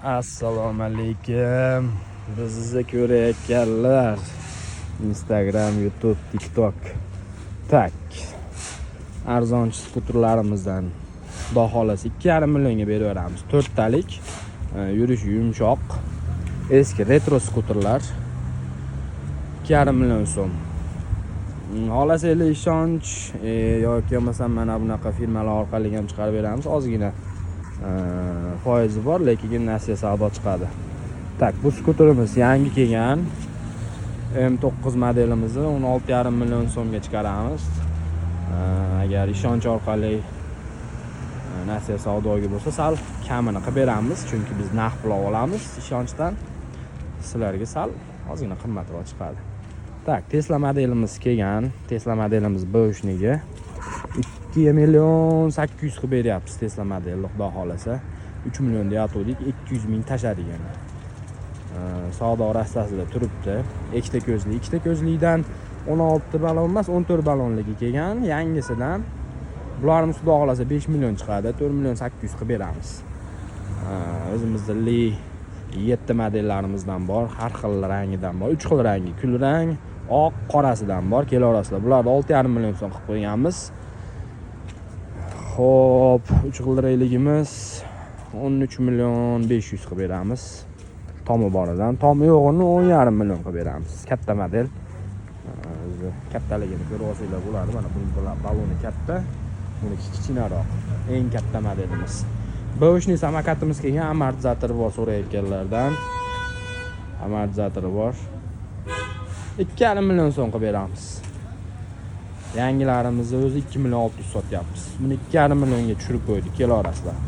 Assalomu alaykum. Bizni ko'rayotganlar Instagram, YouTube, TikTok. Tak. Arzonchi skuterlarimizdan xudo xolasa 2,5 millionga beraveramiz. 4 talik, yurishi yumshoq, eski retro skuterlar 2,5 million so'm. Xohlasanglar ishonch yoki bo'lmasa mana bunaqa firmalar orqali ham chiqarib beramiz. Ozgina foizi bor, lekin nasiya savdo chiqadi. Tak, bu skuterimiz yangi kelgan. M9 modelimizni 16,5 million so'mga chiqaramiz. Agar ishonch orqali nasiya savdoga bo'lsa, sal kamini qilib beramiz, chunki biz naqd pul olamiz ishonchdan. Sizlarga sal ozgina qimmatroq chiqadi. Tak, Tesla modelimiz kelgan. Tesla modelimiz bo'shnigi 2 million 800 qilib beryapmiz Tesla modelni, xudo xolasa. 3 million deyatdik, 200 ming tashadi yana. Savdo rastasida turibdi. Ikkita ko'zlikdan 16 ballon emas, 14 ballonligi kelgan. Yangisidan bularimiz xudo xolasa 5 million chiqadi, 4 million 800 qilib beramiz. O'zimizda Li 7 modellarimizdan bor, har xil rangidan bor, 3 xil rangi, kulrang, oq, qorasidan bor, kelaverasizlar. Bularni 6,5 million so'm qilib qo'yganmiz. Xo'p, 3 xil rangligimiz 13 million 500 qilib beramiz. Tomi boridan, tomi yo'g'ini 10,5 million qilib beramiz. Katta model. Kattaligini ko'rib olsanglar bo'ladi. Mana buning baloni katta, buniki kichkinaroq. Eng katta modelimiz. Bo'shni samakatimiz kelgan, amortizatori bor so'rayotganlardan. Amortizatori bor. 2,5 million so'm qilib beramiz. Yangilarimizni o'zi 2 million 600 sotyapmiz. Buni 2,5 millionga tushirib qo'ydik, kelaverasizlar.